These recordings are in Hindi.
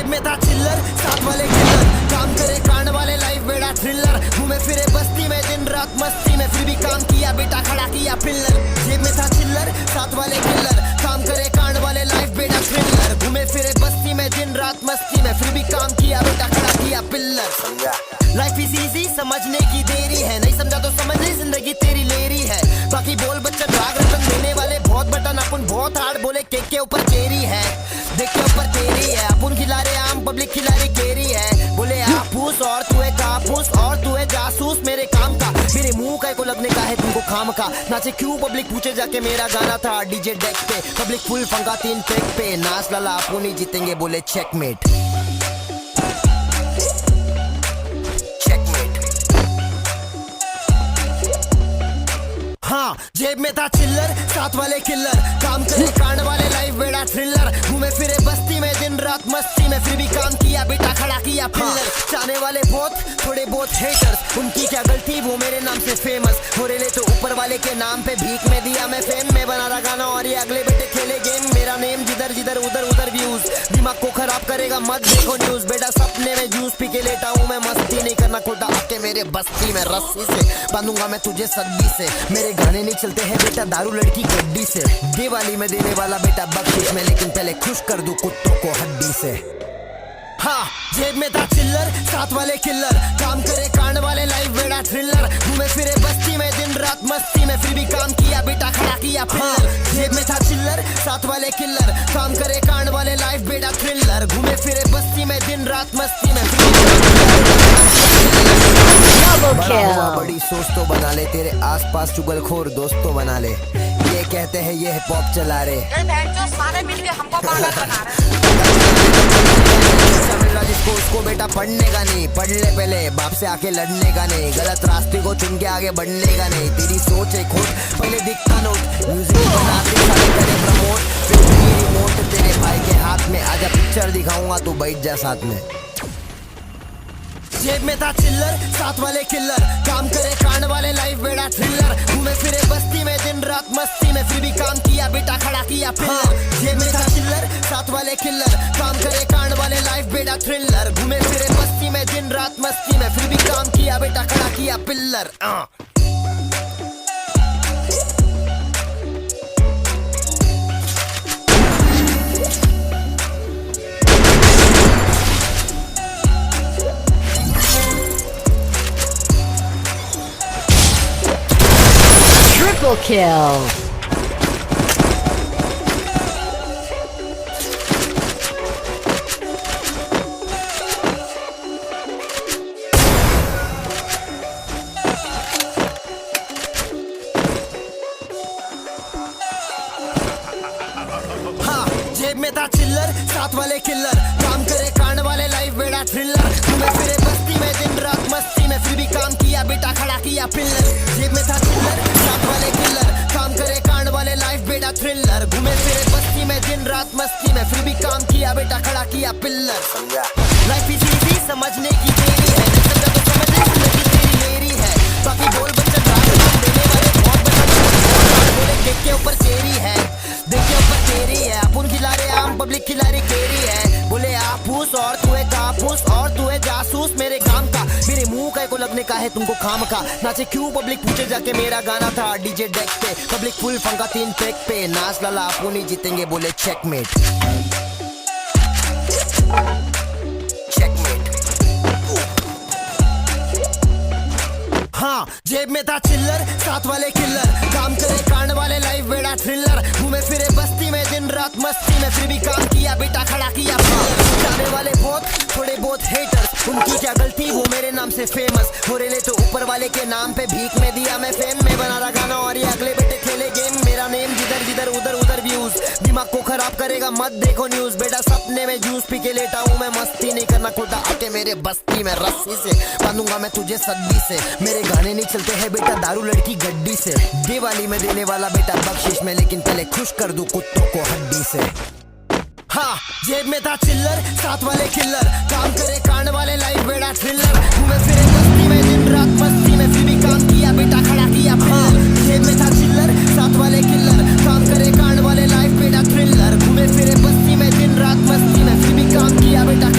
जेब में था चिल्लर, साथ वाले किलर, काम करे कांड वाले, लाइफ बेड़ा थ्रिलर, घूमे फिरे बस्ती में दिन रात मस्ती में, फिर भी काम किया बेटा खड़ा किया पिल्लर। जेब में था चिल्लर, साथ वाले किलर, काम करे कांड वाले, लाइफ बेड़ा थ्रिलर, घूमे फिरे बस्ती में दिन रात मस्ती में, फिर भी काम किया बेटा खड़ा किया पिल्लर। लाइफ इज इजी, समझने की देरी है, नहीं समझा तो समझ ले जिंदगी तेरी लेरी है। बाकी बोल बच्चा राग रतन देने वाले बहुत बटन, अपन बहुत हार्ड बोले केक के ऊपर चेरी है, देख के ऊपर तेरी है, अपन खिला रहे आम पब्लिक खिला रही केरी है। बोले आपूस और तू है कापूस और तू है जासूस मेरे काम का, मेरे मुंह का को लगने का है तुमको खाम का। नाचे क्यों पब्लिक पूछे जाके, मेरा गाना था डीजे डेक पे, पब्लिक फुल फंका 3 ट्रैक पे, नाच लाला अपन ही जीतेंगे बोले चेकमेट। हाँ, जेब में था चिल्लर, साथ वाले किल्लर, काम करे कांड वाले, लाइफ बेड़ा थ्रिलर, घूमे फिरे बस्ती में दिन रात मस्ती में, फिर भी काम किया बेटा खड़ा किया पिल्लर। चाहने वाले बहुत, थोड़े बहुत हेटर्स, उनकी क्या गलती वो मेरे नाम से फेमस हो रहे, तो ऊपर वाले के नाम पे भीख में दिया मैं फेम, मैं बना रहा गाना और ये अगले बेटे खेले गेम, मेरा नेम जिधर जिधर उधर उधर व्यूज, दिमाग को खराब करेगा मत देखो न्यूज, बेटा सपने में जूस पी के लेटा हूँ मैं, मस्ती नहीं करना खोटा आके मेरे बस्ती में, रस्सी से बांधूंगा मैं तुझे सद्दी से, मेरे गाने नहीं चलते हैं बेटा दारू लड़की गड्डी से, दिवाली में देने वाला बेटा बख्शिश में, लेकिन पहले खुश कर दूं कुत्तों को हड्डी से। हाँ, जेब में था चिल्लर, साथ वाले किल्लर, काम करे कांड वाले, लाइफ बेड़ा थ्रिलर, घूमे फिरे बस्ती में दिन रात मस्ती में, फिर भी काम किया बेटा खड़ा किया पिल्लर। जेब में था चिल्लर, साथ वाले किल्लर, काम करे कांड वाले, लाइफ बेड़ा थ्रिलर, घूमे फिरे बस्ती में दिन रात मस्ती में, बड़ी सोच तो बना ले, तेरे आसपास चुगलखोर दोस्तों बना ले, ये कहते हैं ये हिप हॉप चला रहे, सारे मिलके हमको पागल बना रहे। जिसको उसको बेटा पढ़ने का नहीं, पढ़ ले पहले बाप से आके लड़ने का नहीं, गलत रास्ते को चुन के आगे बढ़ने का नहीं, तेरी सोच है खोट पहले दिखता नोट, म्यूजिक बना के सारे करे प्रमोट, फिर भी रिमोट तेरे भाई के हाथ में, आजा पिक्चर दिखाऊंगा तू बैठ जा साथ में। जेब में था चिल्लर, साथ वाले किल्लर, काम करे कांड वाले, लाइफ बेड़ा थ्रिलर, घूमे फिरे बस्ती में दिन रात मस्ती में, फिर भी काम किया बेटा खड़ा किया पिल्लर। जेब में था चिल्लर, साथ वाले किल्लर, काम करे कांड वाले, लाइफ बेड़ा थ्रिलर, घूमे फिरे बस्ती में दिन रात मस्ती में, फिर भी काम किया बेटा खड़ा किया पिल्लर। Triple kill. हाँ, जेब में था चिल्लर, साथ वाले किल्लर, काम करे कांड वाले, लाइफ बेड़ा थ्रिलर, घूमे फिरे बस्ती में दिन रात मस्ती में, फिर भी काम किया बेटा खड़ा किया पिल्लर। जेब में था चिल्लर, साथ वाले किल्लर, काम करे कांड वाले, लाइफ बेड़ा थ्रिलर, घूमे फिरे बस्ती में दिन रात मस्ती में, फिर भी काम किया बेटा खड़ा किया पिल्लर। लाइफ इज इजी, समझने की देरी है, नहीं समझा तो समझ ले जिंदगी तेरी लेरी है। बाकी बोल बच्चा राग रतन देने वाले बहुत बटन, बोले केक के ऊपर चेरी है, देख के ऊपर तेरी है, अपन खिला रहे आम पब्लिक खिला रही केरी है। बोले आपूस और तू है कापूस और तू है जासूस मेरे काम का, मेरे मुंह का को लगने का है तुमको खाम का। नाचे क्यों पब्लिक पूछे जाके, मेरा गाना था डीजे डेक पे, पब्लिक फुल फंका 3 ट्रैक पे, नाच लाला अपन ही जीतेंगे बोले चेकमेट। हाँ, जेब में था चिल्लर, साथ वाले किल्लर, काम करे कांड वाले, लाइफ बेड़ा थ्रिलर, घूमे फिरे बस्ती में दिन रात मस्ती में, फिर भी काम किया बेटा खड़ा किया पिल्लर। चाहने वाले बहुत, थोड़े बहुत हेटर्स, उनकी क्या गलती वो मेरे नाम से फेमस हो रहे, तो ऊपर वाले के नाम पे भीख में दिया मैं फेम, मैं बना रहा गाना और ये अगले बेटे खेले गेम, मेरा नेम जिधर जिधर उधर उधर व्यूज, दिमाग को खराब करेगा मत देखो न्यूज, बेटा सपने में जूस पी के लेटा हूँ मैं, मस्ती नहीं करना खोटा आके मेरे बस्ती में, रस्सी से बांधूंगा मैं तुझे सद्दी से, मेरे गाने नहीं चलते हैं बेटा दारू लड़की गड्डी से, दिवाली में देने वाला बेटा बख्शिश में, लेकिन पहले खुश कर दूं कुत्तों को हड्डी से। हाँ, जेब में था चिल्लर, साथ वाले किल्लर, काम करे कांड वाले, लाइफ बेड़ा थ्रिलर, घूमे फिरे बस्ती में दिन रात मस्ती में, फिर भी काम किया बेटा खड़ा किया पिल्लर। जेब में था चिल्लर, साथ वाले किल्लर, काम करे कांड वाले, लाइफ बेड़ा थ्रिलर, घूमे फिरे बस्ती में दिन रात मस्ती में, फिर भी काम किया बेटा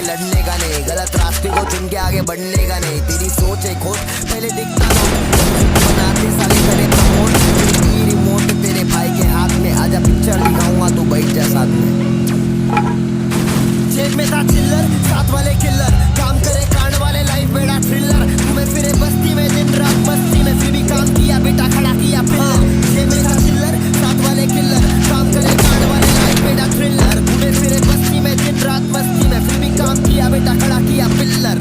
आके लड़ने का नहीं, गलत रास्ते को चुन के आगे बढ़ने का नहीं। तेरी सोच है खोट, पहले दिखता नोट बनाते साले करे प्रमोट। तेरी रिमोट तेरे भाई के हाथ में, आजा पिक्चर दिखाऊंगा तू बैठ जा साथ में। जेब में था चिल्लर, साथ वाले किल्लर, काम करे कांड वाले लाइफ बेड़ा थ्रिलर। घूमे फिरे बस्ती में दिन रात मस्ती में, फिर भी काम किया बेटा खड़ा किया पिल्लर। जेब में था चिल्लर, साथ वाले किल्लर, काम करे कांड वाले लाइफ बेड़ा थ्रिलर। घूमे फिरे बस्ती में दिन रात मस्ती में, फिर भी काम किया बेटा खड़ा किया पिल्लर।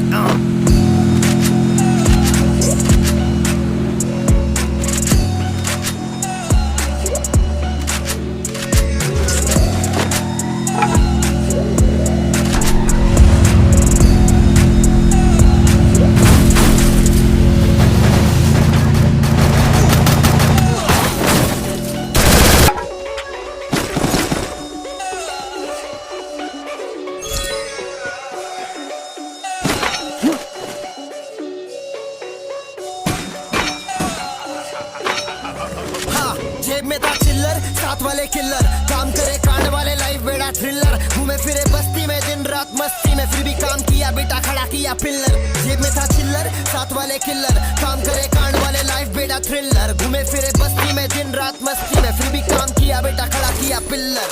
जेब में था चिल्लर, साथ वाले किल्लर, काम करे कांड वाले लाइफ बेड़ा थ्रिलर। घूमे फिरे बस्ती में दिन रात मस्ती में, फिर भी काम किया बेटा खड़ा किया पिल्लर। जेब में था चिल्लर, साथ वाले किल्लर, काम करे कांड वाले लाइफ बेड़ा थ्रिलर। घूमे फिरे बस्ती में दिन रात मस्ती में, फिर भी काम किया बेटा खड़ा किया पिल्लर।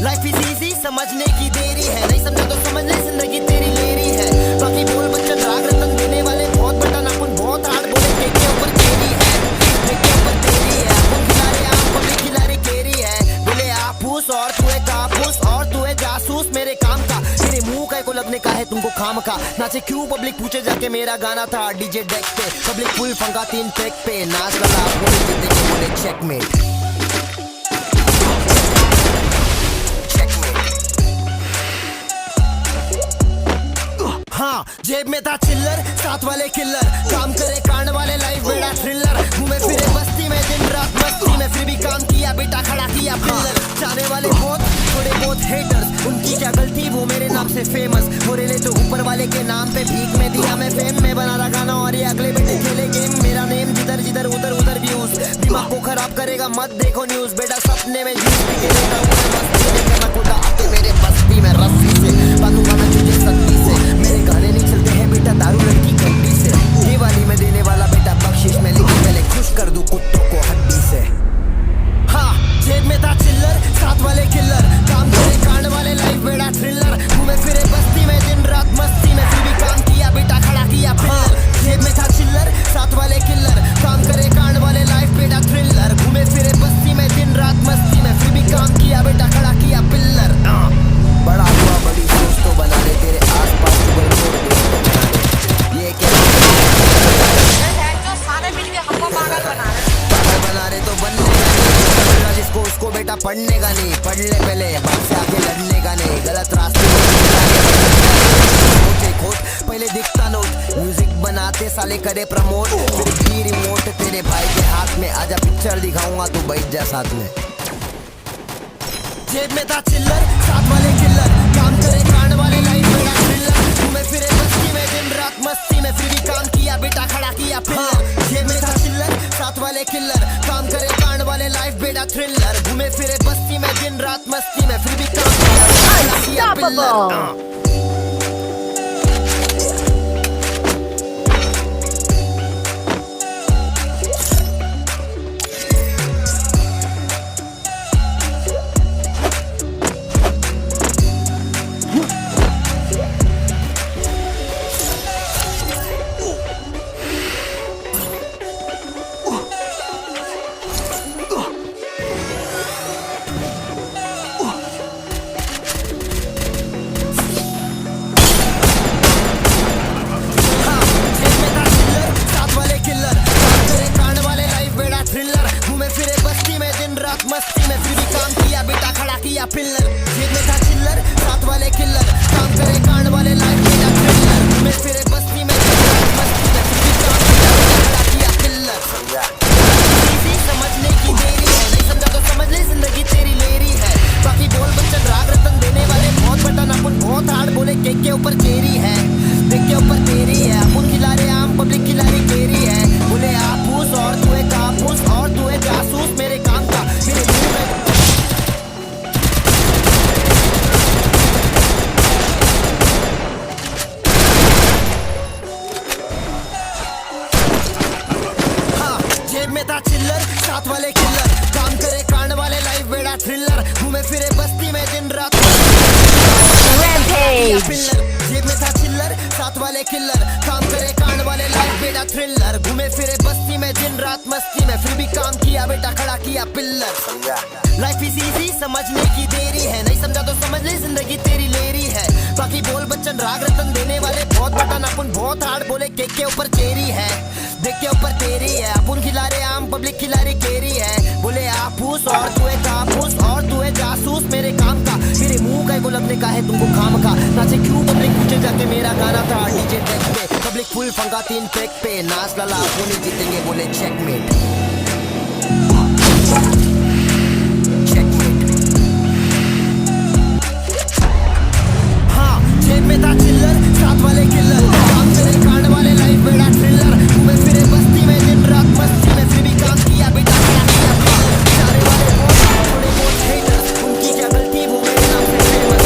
लाइफ इज इजी, समझने की देरी है, नहीं समझा तो समझ ले जिंदगी तेरी लेरी है। बाकी बोल बच्चन राग रतन देने वाले बहुत बटन, अपन बहुत हार्ड बोले के ऊपर तेरी है, के ऊपर तेरी है। और तू है कापूस और तू है जासूस मेरे काम का। तेरे मुंह का को लगने का है तुमको खाम का। नाचे क्यों पब्लिक पूछे जाके, मेरा गाना था डीजे डेक पे। पब्लिक फुल फंका 3 ट्रैक पे, नाच लगा पूरी जिंदगी बोले चेकमेट। हाँ, जेब में था चिल्लर, साथ वाले किल्लर, काम करे कांड वाले लाइफ बेड़ा थ्रिलर। घूमे फिरे बस्ती में दिन रात मस्ती में, फिर भी काम किया बेटा खड़ा किया पिल्लर। जाने वाले बहुत थोड़े बहुत हेटर्स, उनकी क्या गलती वो मेरे नाम से फेमस हो रहे। तो ऊपर वाले के नाम पे भीख में दिया मैं फेम में, बना रहा गाना और ये अगले बेटे खेले गेम। मेरा नेम जिधर जिधर उधर उधर व्यूज, दिमाग को खराब करेगा मत देखो न्यूज। बेटा सपने में जूस पी के लेता हूँ मैं खुदा आके मेरे बस्ती में रस्सी से बांधूंगा मैं तुझे सत्ती से। मेरे गाने नहीं चलते हैं बेटा दारू लड़की गड्डी से। दिवाली में देने वाला बेटा बख्शिश में, लेकिन पहले खुश कर दूं कुत्तों को हड्डी से। हाँ, जेब में था चिल्लर, साथ वाले किल्लर, काम करे कांड वाले लाइफ बेड़ा थ्रिलर। घूमे फिरे बस्ती में दिन रात मस्ती में, फिर भी काम किया बेटा खड़ा किया पिल्लर। जेब में था चिल्लर, साथ वाले किल्लर, काम करे कांड वाले लाइफ बेड़ा थ्रिलर। घूमे फिरे बस्ती में दिन रात मस्ती में, फिर भी काम किया बेटा खड़ा किया पिल्लर। बड़ा हुआ बड़ी सोच तो बना ले, तेरे आसपास ये क्या जो सारे मिलके हमको पागल बना रहे तो बनने जिसको उसको बेटा पढ़ने का नहीं। पढ़ ले पहले, बाप से आके लड़ने का नहीं, गलत रास्ते सोचे खोट, पहले दिखता नोट। म्यूजिक बनाते साले करे प्रमोट, फिर भी रिमोट तेरे भाई के हाथ में, आजा पिक्चर दिखाऊंगा तू बैठ जा साथ में। जेब में था चिल्लर, साथ वाले किल्लर, काम करे कांड वाले लाइफ बेड़ा थ्रिलर। घूमे फिरे बस्ती में दिन रात मस्ती में, फिर भी काम किया बेटा खड़ा किया पिल्लर। जेब में था चिल्लर, साथ वाले किल्लर, काम करे कांड वाले लाइफ बेड़ा थ्रिलर। घूमे फिरे बस्ती में दिन रात मस्ती में, फिर भी काम किया बेटा खड़ा किया पिल्लर। मस्ती में, फिर भी काम किया बेटा खड़ा किया पिल्लर। जेब में था चिल्लर, साथ वाले किल्लर, काम करे कांड वाले लाइफ बेड़ा थ्रिलर। घूमे फिरे बस्ती में मस्ती में, फिर भी काम किया बेटा खड़ा किया पिल्लर। समझने की देरी है, नहीं समझा तो समझ ले जिंदगी तेरी लेरी है। बाकी बोल बच्चन राग रतन देने वाले बहुत बटन, अपन बहुत हार्ड बोले केक के ऊपर चेरी है, केक के ऊपर तेरी है। अपन खिला रहे आम, पब्लिक खिला रही केरी है। बोले आपूस और तू है कापूस और तू है जासूस मेरे काम का। मेरे मुंह में पिल्लर जेब में था चिल्लर साथ वाले किल्लर काम करे कांड वाले लाइफ बेटा थ्रिलर घूमे फिरे बस्ती में दिन रात मस्ती में फिर भी काम किया बेटा खड़ा किया पिल्लर लाइफ इज इजी समझने की देरी है नहीं समझा तो समझ ले जिंदगी तेरी लेरी है बाकी बोल बच्चन राग रतन देने वाले बहुत बटन अपन बहुत हार्ड बोले केक के ऊपर चेरी है देख के ऊपर तेरी है अपन खिला रहे आम पब्लिक खिला रही केरी है बोले आपूस और तू है कापूस और तू है जासूस मेरे काम का मेरे मुंह का वो लगने का है तुमको काम का नाचे क्यों पब्लिक पूछे जाके मेरा गाना था डीजे डेक पे पब्लिक फुल फंका 3 ट्रैक पे नाच लला अपन ही जीतेंगे बोले चेकमेट हाँ जेब में था चिल्लर साथ वाले किल्लर काम करे कांड वाले लाइफ बेड़ा थ्रिलर घूमे फिरे बस्ती में दिन रात मस्ती में फिर भी काम किया बेटा खड़ा किया पिल्लर सारे वाले थोड़े बहुत हेटर्स उनकी क्या गलती वो मेरे नाम से फेमस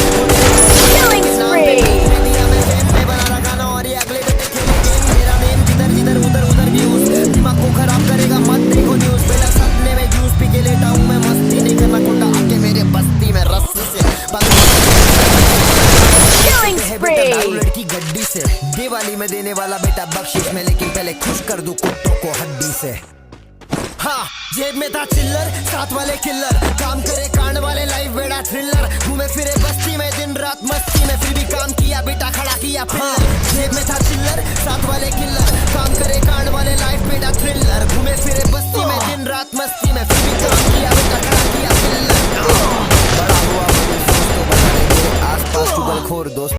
Killing spree! दिया मैं फेम में बना रहा गाना और ये अगले बेटे खेले गेम मेरा नेम जिधर जिधर उधर उधर व्यूज दिमाग को खराब करेगा मत देखो न्यूज बेटा सपने में जूस पी के लेटा हूँ मैं मस्ती नहीं करना कोटा आके मेरे बस्ती में रस्सी से Killing spree! लड़की गड्डी से दिवाली में देने वाला बेटा बख्शिश में लेकिन पहले खुश कर दूं कुत्तों को हड्डी से हाँ जेब में था चिल्लर साथ वाले किल्लर काम करे कांड वाले लाइफ बेड़ा थ्रिलर घूमे फिरे बस्ती में दिन रात मस्ती में फिर भी काम किया बेटा खड़ा किया पिल्लर जेब में था चिल्लर साथ वाले किल्लर काम करे कांड